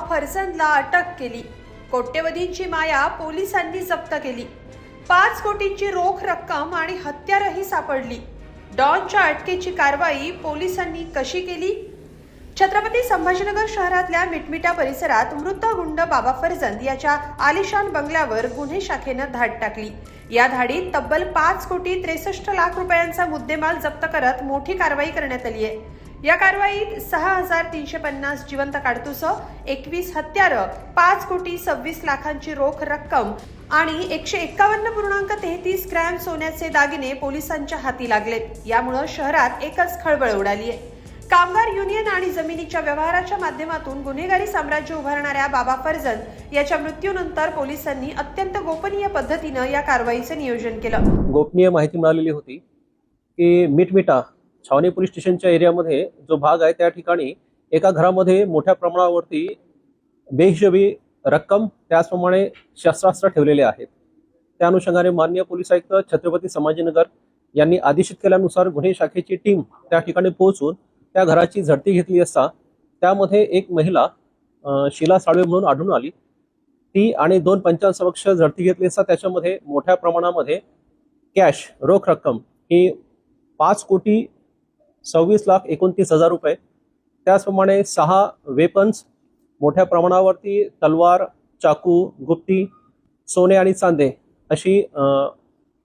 फरजंदला अटक केली। कोट्यवधींची माया पोलिसांनी जप्त केली। 5 कोटींची रोख रक्कम आणि हत्यारही सापडली। डॉनच्या अटकेची कारवाई पोलिसांनी कशी केली? छत्रपती संभाजीनगर शहरातल्या मिटमिटा परिसरात मृत गुंड बाबा फरजंद याच्या आलिशान बंगल्यावर गुन्हे शाखेनं धाड टाकली। या धाडीत तब्बल 5 कोटी 63 लाख रुपयांचा मुद्देमाल जप्त करत मोठी कारवाई करण्यात आली आहे। या कारवाईत 6350 जिवंत काडतुस, 21 हत्यारं, 5 कोटी 26 लाखांची रोख रक्कम आणि 151.33 ग्रॅम सोन्याचे दागिने पोलिसांच्या हाती लागलेत। यामुळे शहरात एकच खळबळ उडाली आहे। कामगार युनियन आणि जमिनीच्या व्यवहाराच्या माध्यमातून गुन्हेगारी साम्राज्य उभारणाऱ्या बाबा फरजंद याच्या मृत्यूनंतर पोलिसांनी अत्यंत गोपनीय पद्धतीनं या कारवाईचं नियोजन केलं। गोपनीय माहिती मिळालेली होती की मिटमिटा छावणी पोलीस स्टेशनच्या एरियामध्ये जो भाग आहे त्या ठिकाणी एका घरामध्ये मोठ्या प्रमाणावरती बेहिशोबी रक्कम त्याचप्रमाणे शस्त्रास्त्र ठेवलेले आहेत। त्या अनुषंगाने माननीय पोलीस आयुक्त छत्रपती संभाजीनगर यांनी आदेशित केल्यानुसार गुन्हे शाखेची टीम त्या ठिकाणी पोहोचून त्या घराची झडती घेतली असता त्यामध्ये एक महिला शीला साळवे म्हणून आढळून आली। ती आणि 2 पंचांसमक्ष झडती घेतली असता त्याच्यामध्ये मोठ्या प्रमाणामध्ये कॅश रोख रक्कम ही 5 कोटी 26 लाख 29 हजार रुपये, त्याचप्रमाणे 6 वेपन्स, मोठ्या प्रमाणावरती तलवार, चाकू, गुप्ती, सोने आणि चांदे अशी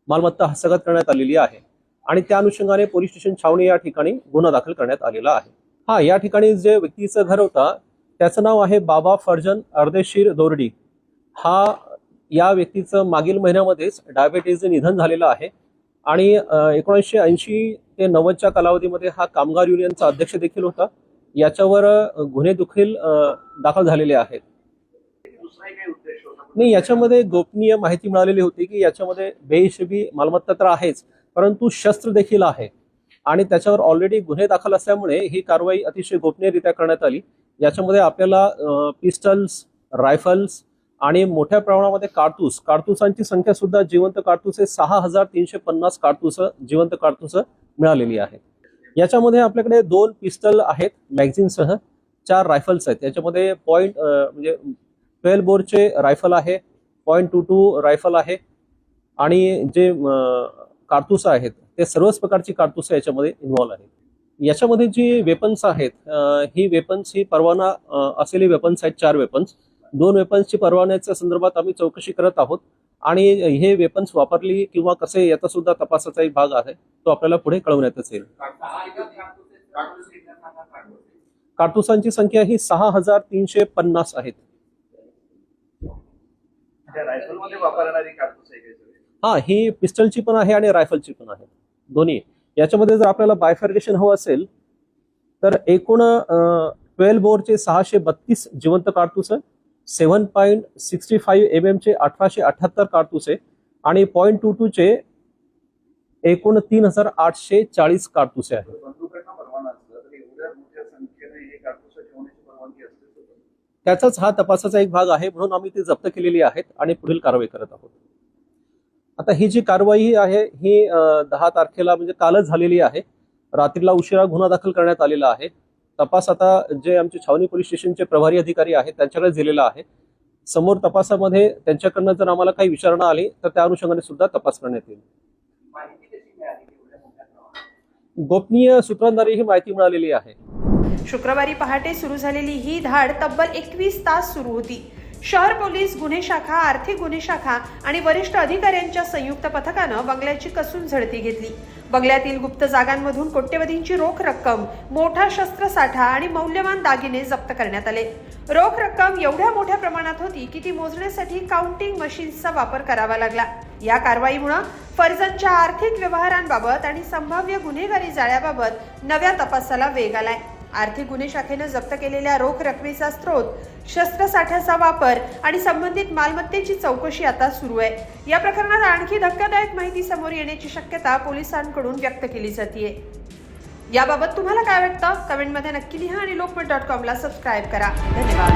मालमत्ता हस्तगत करण्यात आलेली आहे आणि त्या अनुषंगाने पोलीस स्टेशन छावणी या ठिकाणी गुन्हा दाखल करण्यात आलेला आहे। या ठिकाणी जे व्यक्तीचं घर होता त्याचं नाव आहे बाबा फरजंद अर्देशीर दोरडी। या व्यक्तीचं मागील महिन्यामध्येच डायबिटीजचे निधन झालेलं आहे आणि 1980 ते 90च्या कालावधीमध्ये हा कामगार युनियनचा अध्यक्ष देखील होता। याच्यावर गुन्हे देखील दाखल झालेले आहेत। नाही, याच्यामध्ये गोपनीय माहिती मिळालेली होती की याच्यामध्ये बेहिशोबी मालमत्ता तर आहेच, परंतु शस्त्र देखील आहे आणि त्याच्यावर ऑलरेडी गुन्हे दाखल असल्यामुळे ही कारवाई अतिशय गोपनीयरित्या करण्यात आली। याच्यामध्ये आपल्याला पिस्टल्स, रायफल्स आणि मोठ्या प्रमाणामध्ये काडतुसांची संख्या सुद्धा जिवंत काडतुसे 6350 काडतुस जिवंत काडतुस मिळालेली आहे। याच्यामध्ये आपल्याकडे 2 पिस्टल आहेत मॅगझिनसह, 4 रायफल्स आहेत। याच्यामध्ये म्हणजे 12 बोरचे रायफल आहे, .22 रायफल आहे आणि जे काडतुस आहेत ते सर्वच प्रकारची काडतुस याच्यामध्ये इन्व्हॉल्व आहेत। याच्यामध्ये जी वेपन्स आहेत ही वेपन्स ही परवाना असलेली वेपन्स आहेत। 4 वेपन्स, 2 वेपन्सची परवान्याच्या संदर्भात आम्ही चौकशी करत आहोत आणि हे वेपन्स वापरली किंवा कसे याचा सुद्धा तपासाचा एक भाग आहे, तो आपल्याला पुढे कळवण्यातच येईल। काडतुसांची संख्या ही 6350 आहेत। ही पिस्टलची पण आहे आणि रायफलची पण आहे, दोन्ही। याच्यामध्ये जर आपल्याला बायफर्गेशन हवं असेल तर एकूण 12 बोरचे 632 जिवंत काडतुस, 7.65 mm चे 1878 काडतुसे आणि .22 चे एकूण 3840 काडतुसे आहेत। त्याचाच हा तपासाचा एक भाग आहे, म्हणून आम्ही ती जप्त केलेली आहेत आणि पुढील कारवाई करत आहोत। आता ही जी कारवाई आहे ही 10 तारखेला म्हणजे कालच झालेली आहे। रात्रीला उशिरा गुन्हा दाखल करण्यात आलेला आहे। तपास आता जे आमचे छावणी पोलीस स्टेशनचे प्रभारी अधिकारी आहेत त्यांच्याकडे दिलेला आहे। समोर तपासामध्ये त्यांच्याकडनं जर आम्हाला काही विचारणा आली तर त्या अनुषंगाने सुद्धा तपास करण्यात येईल। गोपनीय सूत्रांद्वारे ही माहिती मिळालेली आहे। शुक्रवारी पहाटे सुरू झालेली ही धाड तब्बल 21 तास सुरू होती। शहर पोलीस गुन्हे शाखा, आर्थिक गुन्हे शाखा आणि वरिष्ठ अधिकाऱ्यांच्या संयुक्त पथकानं बंगल्याची कसून झडती घेतली। बंगल्यातील गुप्त जागांमधून कोट्यवधींची रोख रक्कम, मोठा शस्त्रसाठा आणि मौल्यवान दागिने जप्त करण्यात आले। रोख रक्कम एवढ्या मोठ्या प्रमाणात होती की ती मोजण्यासाठी काउंटिंग मशीन्सचा वापर करावा लागला। या कारवाईमुळे फरजंदच्या आर्थिक व्यवहारांबाबत आणि संभाव्य गुन्हेगारी जाळ्याबाबत नव्या तपासाला वेग आलाय। आर्थिक गुन्हे शाखेने जप्त केलेल्या रोख रकमेचा स्रोत, शस्त्रसाठ्याचा वापर आणि संबंधित मालमत्तेची चौकशी आता सुरू आहे। या प्रकरणात आणखी धक्कादायक माहिती समोर येण्याची शक्यता पोलिसांकडून व्यक्त केली जाते। याबाबत तुम्हाला काय वाटतं? कमेंटमध्ये नक्की लिहा आणि lokmat.com ला सबस्क्राइब करा। धन्यवाद।